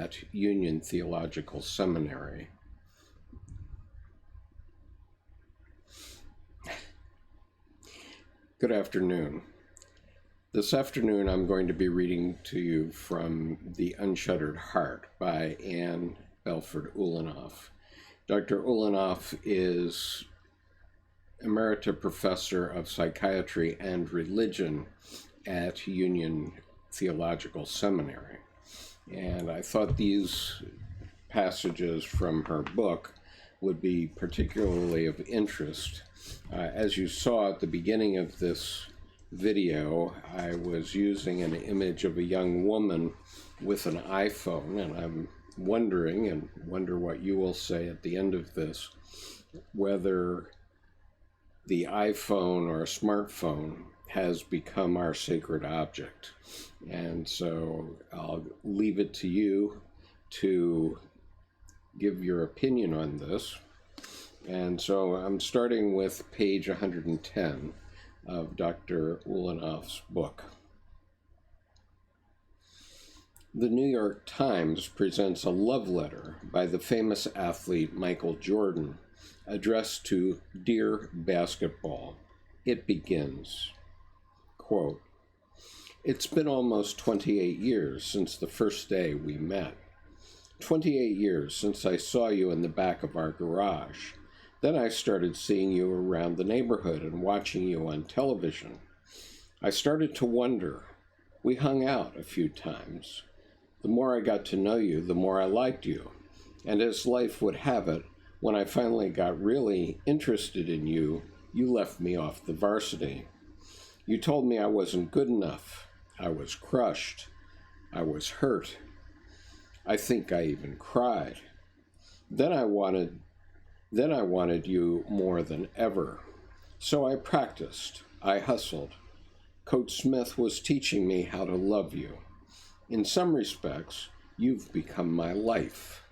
at Union Theological Seminary. Good afternoon. This afternoon I'm going to be reading to you from The Unshuttered Heart by Ann Belford Ulanov. Dr. Ulanov is Emerita Professor of Psychiatry and Religion at Union Theological Seminary. And I thought these passages from her book would be particularly of interest. As you saw at the beginning of this video, I was using an image of a young woman with an iPhone, and I'm wondering, and wonder what you will say at the end of this, whether the iPhone or a smartphone has become our sacred object. And so I'll leave it to you to give your opinion on this. And so I'm starting with page 110 of Dr. Ulanov's book. The New York Times presents a love letter by the famous athlete Michael Jordan, addressed to Dear Basketball. It begins, quote, "It's been almost 28 years since the first day we met. 28 years since I saw you in the back of our garage. Then I started seeing you around the neighborhood and watching you on television. I started to wonder. We hung out a few times. The more I got to know you, the more I liked you. And as life would have it, when I finally got really interested in you, you left me off the varsity. You told me I wasn't good enough. I was crushed. I was hurt. I think I even cried. Then I wanted you more than ever. So I practiced. I hustled. Coach Smith was teaching me how to love you. In some respects, you've become my life,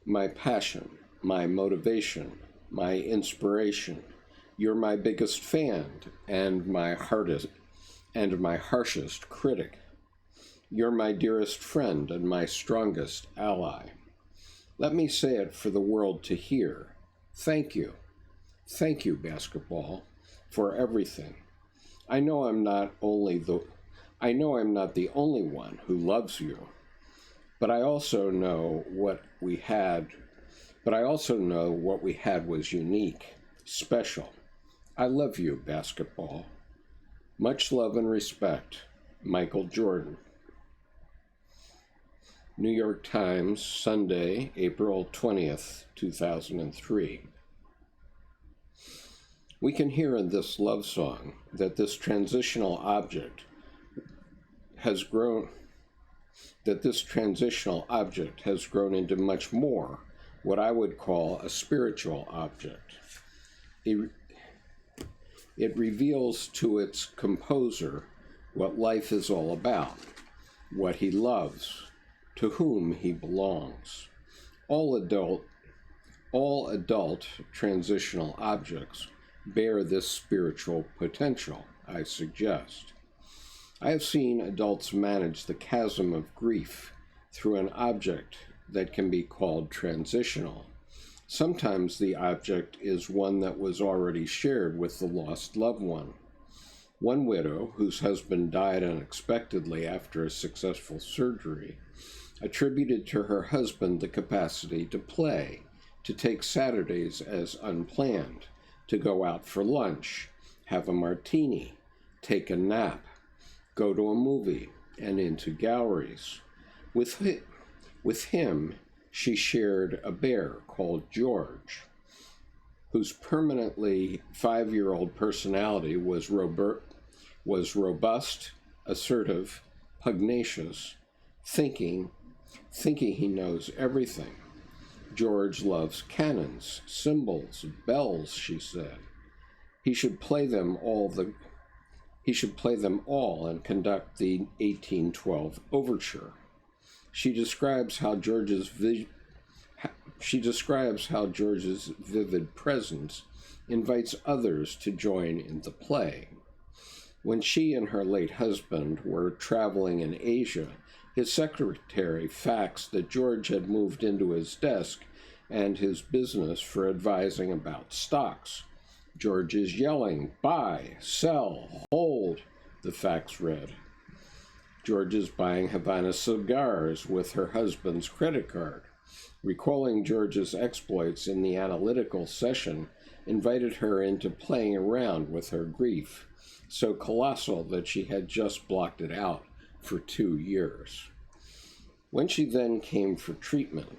my passion, my motivation, my inspiration. You're my biggest fan and my harshest critic. You're my dearest friend and my strongest ally. Let me say it for the world to hear. Thank you. Thank you, basketball, for everything. I know I'm not the only one who loves you, but I also know what we had was unique, special. I love you, basketball. Much love and respect, Michael Jordan." New York Times, Sunday, April 20th, 2003. We can hear in this love song that this transitional object has grown into much more, what I would call a spiritual object. It reveals to its composer what life is all about, what he loves, to whom he belongs. All adult transitional objects bear this spiritual potential, I suggest. I have seen adults manage the chasm of grief through an object that can be called transitional. Sometimes the object is one that was already shared with the lost loved one. One widow, whose husband died unexpectedly after a successful surgery, attributed to her husband the capacity to play, to take Saturdays as unplanned, to go out for lunch, have a martini, take a nap, go to a movie, and into galleries. With him, she shared a bear called George, whose permanently 5-year-old personality was robust, assertive, pugnacious, thinking he knows everything. George loves cannons, cymbals, bells, she said. He should play them all and conduct the 1812 overture. She describes how George's vivid presence invites others to join in the play. When she and her late husband were traveling in Asia, His secretary faxed that George had moved into his desk and his business for advising about stocks. George is yelling, "Buy, sell, hold," the fax read. George is buying Havana cigars with her husband's credit card. Recalling George's exploits in the analytical session invited her into playing around with her grief, so colossal that she had just blocked it out for 2 years. When she then came for treatment,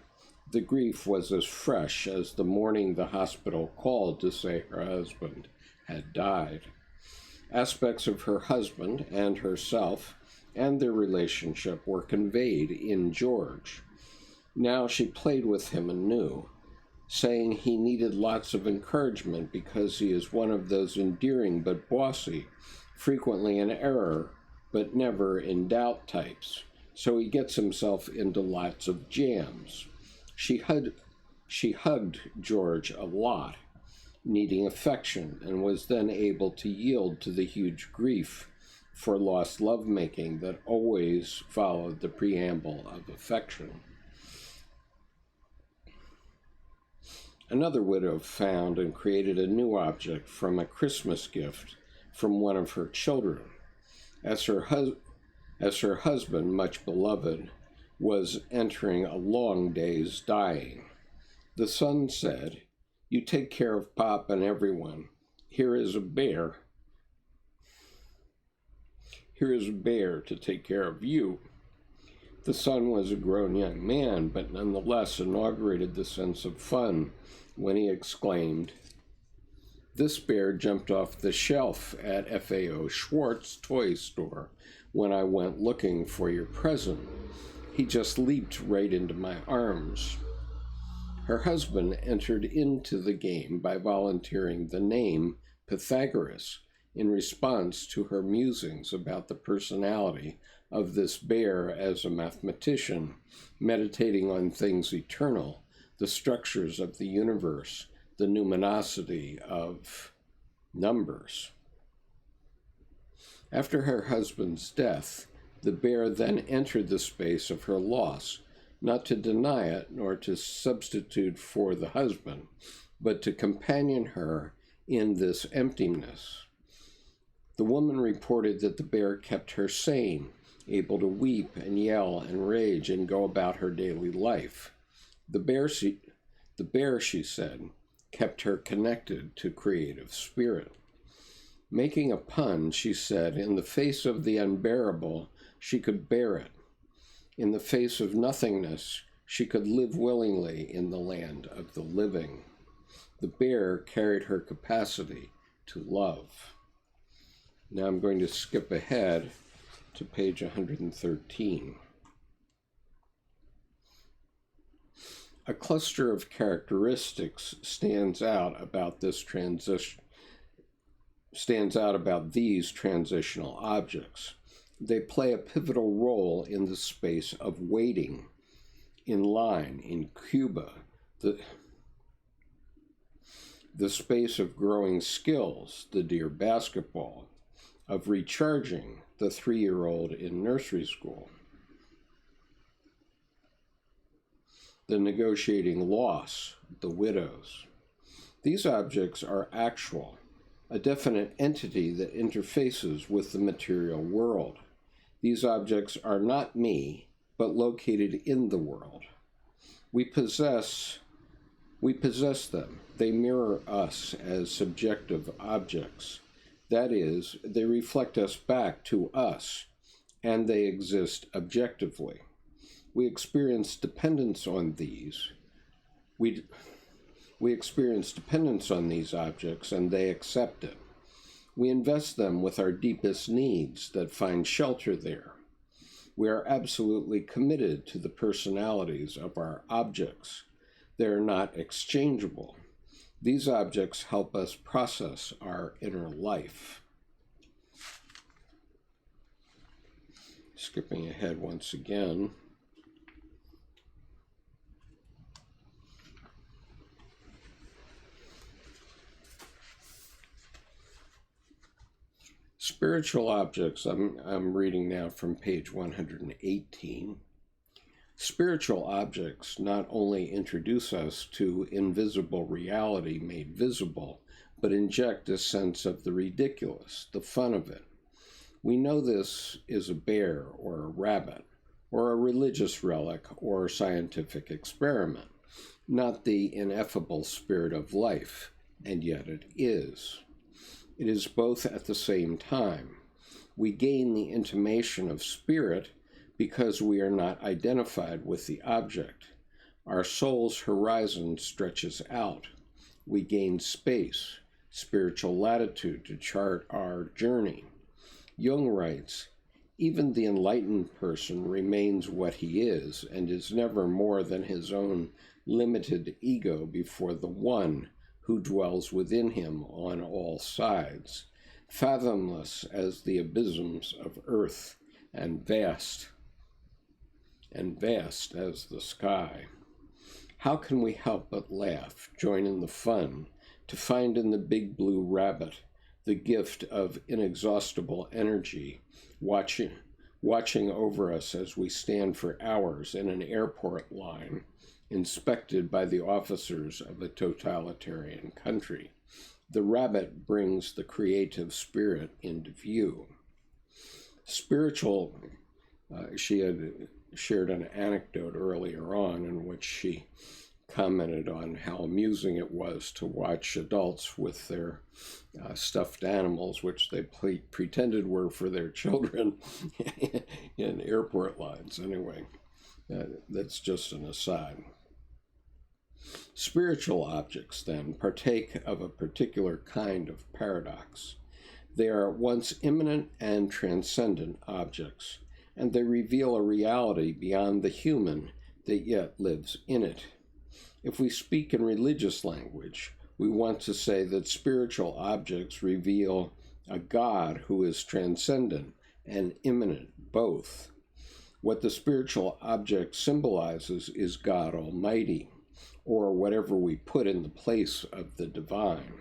the grief was as fresh as the morning the hospital called to say her husband had died. Aspects of her husband and herself and their relationship were conveyed in George. Now she played with him anew, saying he needed lots of encouragement because he is one of those endearing but bossy, frequently in error but never in doubt types, so he gets himself into lots of jams. She hugged George a lot, needing affection, and was then able to yield to the huge grief for lost lovemaking that always followed the preamble of affection. Another widow found and created a new object from a Christmas gift from one of her children. As her husband, much beloved, was entering a long day's dying, the son said, "You take care of Pop and everyone. Here is a bear. Here is a bear to take care of you." The son was a grown young man, but nonetheless inaugurated the sense of fun when he exclaimed, "This bear jumped off the shelf at FAO Schwartz toy store when I went looking for your present. He just leaped right into my arms." Her husband entered into the game by volunteering the name Pythagoras in response to her musings about the personality of this bear as a mathematician, meditating on things eternal, the structures of the universe, the numinosity of numbers. After her husband's death, the bear then entered the space of her loss, not to deny it nor to substitute for the husband, but to companion her in this emptiness. The woman reported that the bear kept her sane, able to weep and yell and rage and go about her daily life. The bear, she said, kept her connected to creative spirit. Making a pun, she said, in the face of the unbearable, she could bear it. In the face of nothingness, she could live willingly in the land of the living. The bear carried her capacity to love. Now I'm going to skip ahead to page 113. A cluster of characteristics stands out about these transitional objects. They play a pivotal role in the space of waiting, in line, in Cuba, the space of growing skills, the deer basketball, of recharging, the 3-year-old in nursery school, the negotiating loss, the widows. These objects are actual, a definite entity that interfaces with the material world. These objects are not me, but located in the world. We possess them. They mirror us as subjective objects. That is, they reflect us back to us, and they exist objectively. We experience dependence on these. We experience dependence on these objects, and they accept it. We invest them with our deepest needs that find shelter there. We are absolutely committed to the personalities of our objects. They are not exchangeable. These objects help us process our inner life. Skipping ahead once again. Spiritual objects, I'm reading now from page 118. Spiritual objects not only introduce us to invisible reality made visible, but inject a sense of the ridiculous, the fun of it. We know this is a bear or a rabbit, or a religious relic or scientific experiment, not the ineffable spirit of life, and yet it is. It is both at the same time. We gain the intimation of spirit because we are not identified with the object. Our soul's horizon stretches out. We gain space, spiritual latitude to chart our journey. Jung writes, even the enlightened person remains what he is and is never more than his own limited ego before the One who dwells within him on all sides, fathomless as the abysms of earth and vast as the sky. How can we help but laugh, join in the fun, to find in the big blue rabbit the gift of inexhaustible energy, watching over us as we stand for hours in an airport line, inspected by the officers of a totalitarian country. The rabbit brings the creative spirit into view. She had shared an anecdote earlier on in which she commented on how amusing it was to watch adults with their stuffed animals, which they pretended were for their children, in airport lines. Anyway, that's just an aside. Spiritual objects, then, partake of a particular kind of paradox. They are at once immanent and transcendent objects, and they reveal a reality beyond the human that yet lives in it. If we speak in religious language, we want to say that spiritual objects reveal a God who is transcendent and immanent both. What the spiritual object symbolizes is God Almighty, or whatever we put in the place of the divine.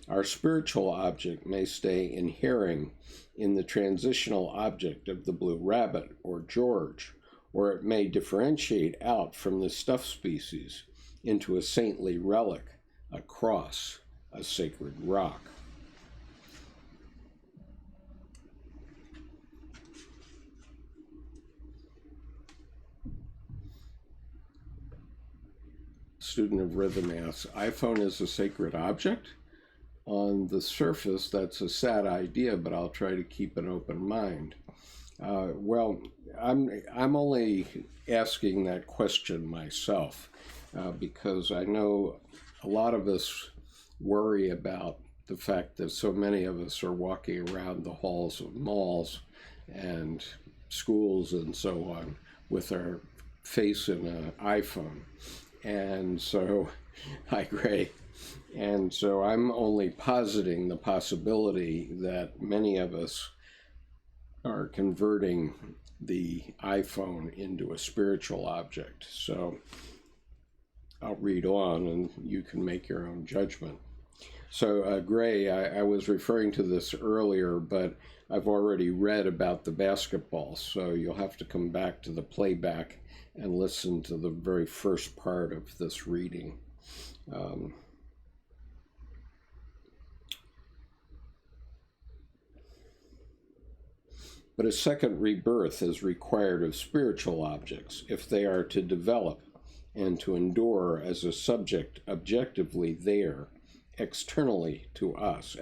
Our spiritual object may stay inhering in the transitional object of the blue rabbit or George, or it may differentiate out from the stuffed species into a saintly relic, a cross, a sacred rock. Student of rhythm asks, iPhone is a sacred object? On the surface, that's a sad idea, but I'll try to keep an open mind. Well, I'm only asking that question myself because I know a lot of us worry about the fact that so many of us are walking around the halls of malls and schools and so on with our face in an iPhone. And so, hi Gray. And so I'm only positing the possibility that many of us are converting the iPhone into a spiritual object. So I'll read on and you can make your own judgment. So Gray, I was referring to this earlier, but I've already read about the basketball, so you'll have to come back to the playback and listen to the very first part of this reading. But a second rebirth is required of spiritual objects if they are to develop and to endure as a subject objectively there, external to us.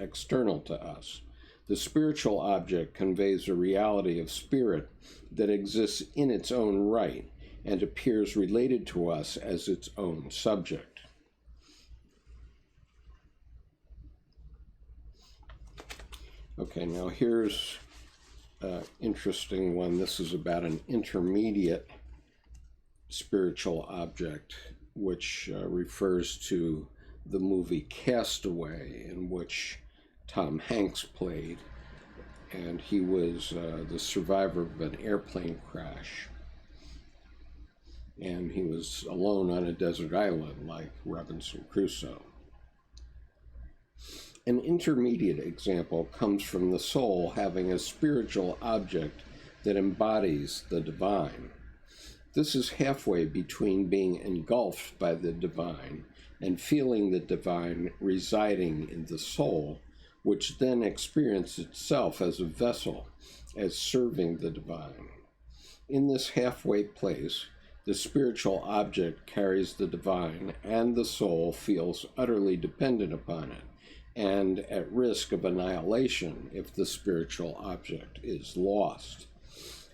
The spiritual object conveys a reality of spirit that exists in its own right and appears related to us as its own subject. Okay, now here's an interesting one. This is about an intermediate spiritual object, which refers to the movie Castaway, in which Tom Hanks played, and he was the survivor of an airplane crash. And he was alone on a desert island like Robinson Crusoe. An intermediate example comes from the soul having a spiritual object that embodies the divine. This is halfway between being engulfed by the divine and feeling the divine residing in the soul, which then experiences itself as a vessel, as serving the divine. In this halfway place, the spiritual object carries the divine, and the soul feels utterly dependent upon it, and at risk of annihilation if the spiritual object is lost.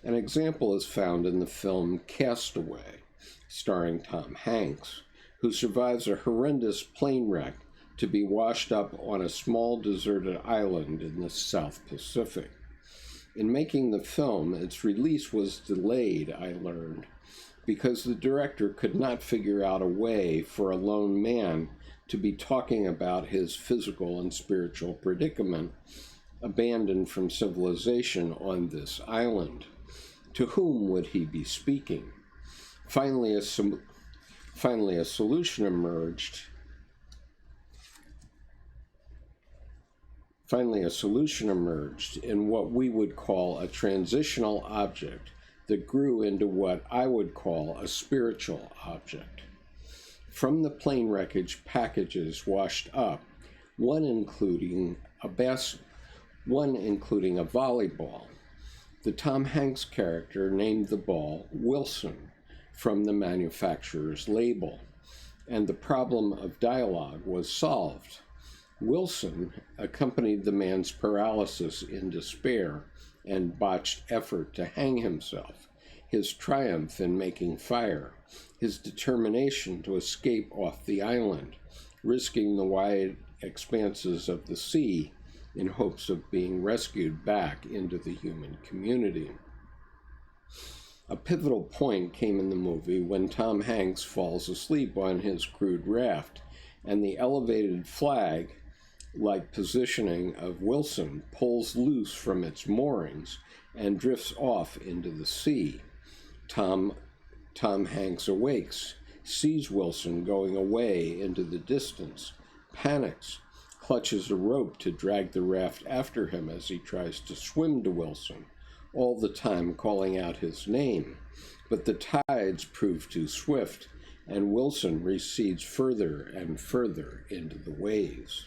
An example is found in the film Castaway, starring Tom Hanks, who survives a horrendous plane wreck to be washed up on a small deserted island in the South Pacific. In making the film, its release was delayed, I learned, because the director could not figure out a way for a lone man to be talking about his physical and spiritual predicament, abandoned from civilization on this island. To whom would he be speaking? Finally, a solution emerged. In what we would call a transitional object that grew into what I would call a spiritual object. From the plane wreckage, packages washed up, one including a volleyball. The Tom Hanks character named the ball Wilson from the manufacturer's label, and the problem of dialogue was solved. Wilson accompanied the man's paralysis in despair and botched effort to hang himself, his triumph in making fire, his determination to escape off the island, risking the wide expanses of the sea in hopes of being rescued back into the human community. A pivotal point came in the movie when Tom Hanks falls asleep on his crude raft, and the elevated flag-like positioning of Wilson pulls loose from its moorings and drifts off into the sea. Tom Hanks awakes, sees Wilson going away into the distance, panics, clutches a rope to drag the raft after him as he tries to swim to Wilson, all the time calling out his name. But the tides prove too swift, and Wilson recedes further and further into the waves.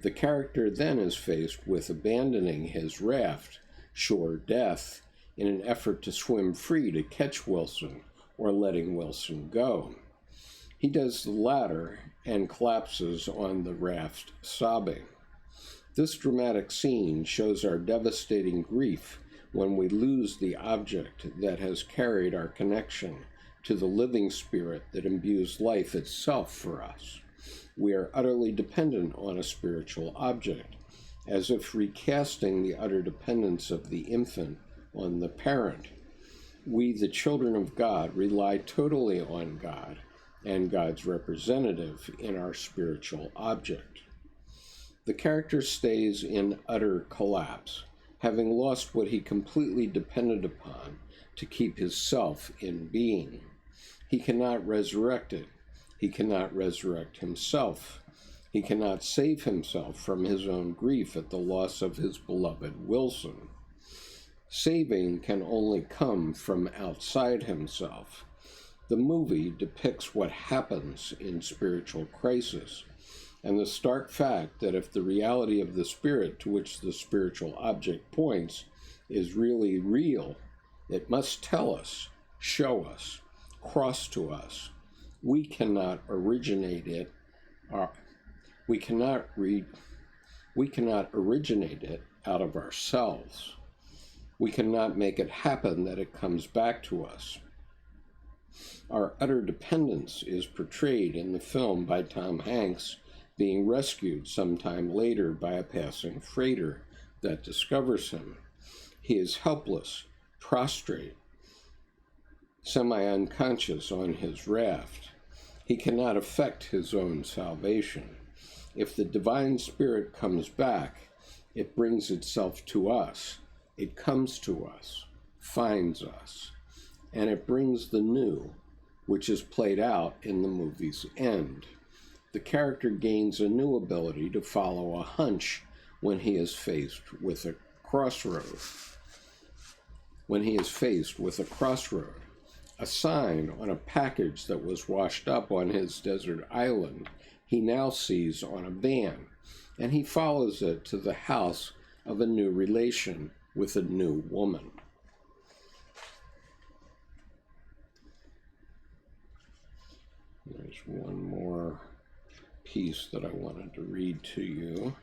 The character then is faced with abandoning his raft, sure death, in an effort to swim free to catch Wilson or letting Wilson go. He does the latter and collapses on the raft, sobbing. This dramatic scene shows our devastating grief when we lose the object that has carried our connection to the living spirit that imbues life itself for us. We are utterly dependent on a spiritual object, as if recasting the utter dependence of the infant on the parent. We, the children of God, rely totally on God and God's representative in our spiritual object. The character stays in utter collapse, having lost what he completely depended upon to keep his self in being. He cannot resurrect it. He cannot resurrect himself. He cannot save himself from his own grief at the loss of his beloved Wilson. Saving can only come from outside himself. The movie depicts what happens in spiritual crisis, and the stark fact that if the reality of the spirit to which the spiritual object points is really real, it must tell us, show us, cross to us. We cannot originate it. We cannot originate it out of ourselves. We cannot make it happen that it comes back to us. Our utter dependence is portrayed in the film by Tom Hanks being rescued sometime later by a passing freighter that discovers him. He is helpless, prostrate, semi-unconscious on his raft. He cannot effect his own salvation. If the divine spirit comes back, it brings itself to us. It comes to us, finds us, and it brings the new, which is played out in the movie's end. The character gains a new ability to follow a hunch when he is faced with a crossroad. A sign on a package that was washed up on his desert island, he now sees on a van, and he follows it to the house of a new relation with a new woman. There's one more piece that I wanted to read to you.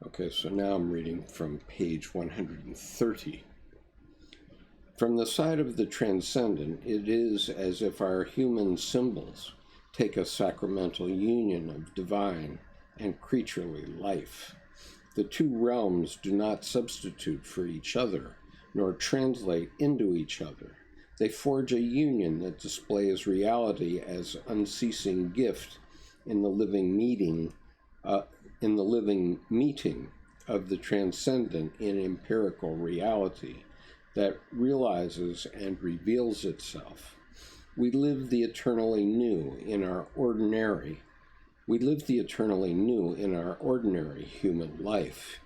Okay, so now I'm reading from page 130. From the side of the transcendent, it is as if our human symbols take a sacramental union of divine and creaturely life. The two realms do not substitute for each other, nor translate into each other. They forge a union that displays reality as unceasing gift in the living meeting of the transcendent in empirical reality that realizes and reveals itself. We live the eternally new in our ordinary human life.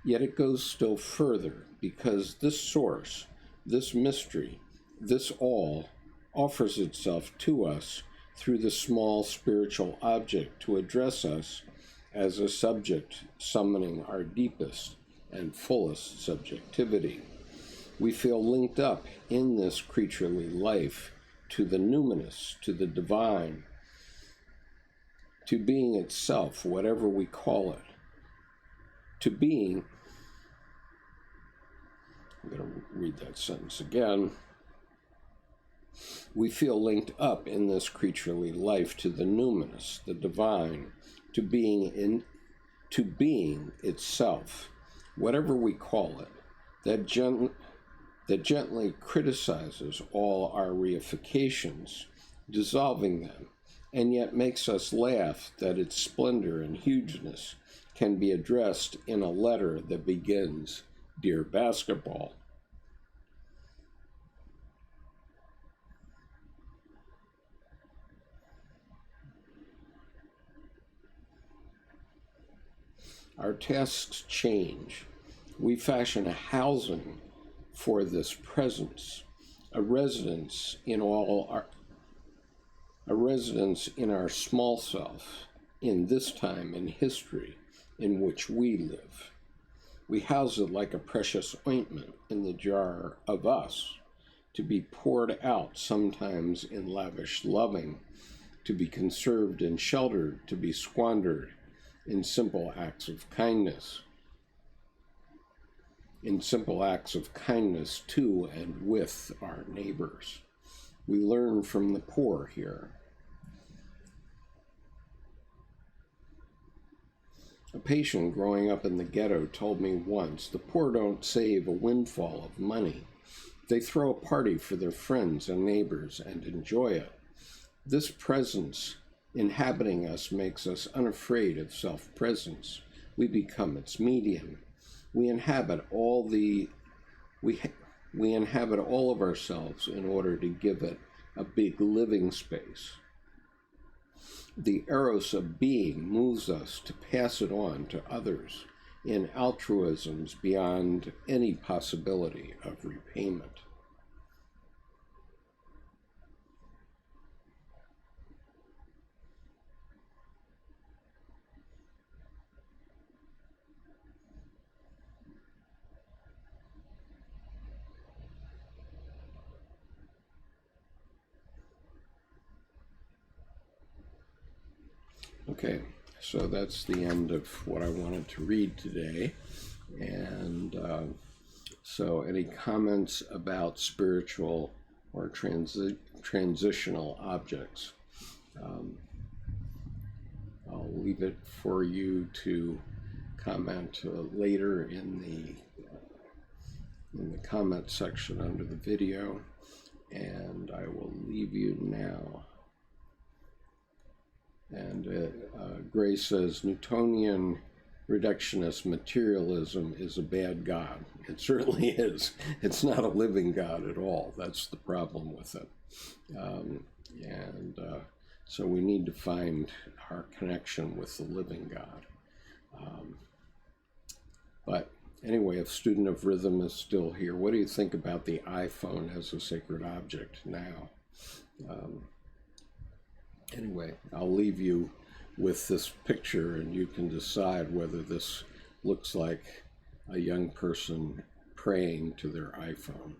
Yet it goes still further, because this source, this mystery, this all, offers itself to us through the small spiritual object to address us as a subject summoning our deepest and fullest subjectivity. We feel linked up in this creaturely life to the numinous, to the divine, to being itself, whatever we call it. To being, I'm going to read that sentence again. We feel linked up in this creaturely life to the numinous, the divine, to being itself, whatever we call it, that gently criticizes all our reifications, dissolving them, and yet makes us laugh that its splendor and hugeness can be addressed in a letter that begins, "Dear Basketball." Our tasks change. We fashion a housing for this presence, a residence in our small self, in this time in history in which we live. We house it like a precious ointment in the jar of us, to be poured out sometimes in lavish loving, to be conserved and sheltered, to be squandered in simple acts of kindness. To and with our neighbors. We learn from the poor here. A patient growing up in the ghetto told me once, the poor don't save a windfall of money. They throw a party for their friends and neighbors and enjoy it. This presence inhabiting us makes us unafraid of self-presence. We become its medium. We inhabit all of ourselves in order to give it a big living space. The eros of being moves us to pass it on to others in altruisms beyond any possibility of repayment. Okay, so that's the end of what I wanted to read today. And so any comments about spiritual or transitional objects? I'll leave it for you to comment later in the comment section under the video, and I will leave you now. And Gray says, Newtonian reductionist materialism is a bad God. It certainly is. It's not a living God at all. That's the problem with it. So we need to find our connection with the living God. But anyway, if Student of Rhythm is still here, what do you think about the iPhone as a sacred object now? Anyway, I'll leave you with this picture, and you can decide whether this looks like a young person praying to their iPhone.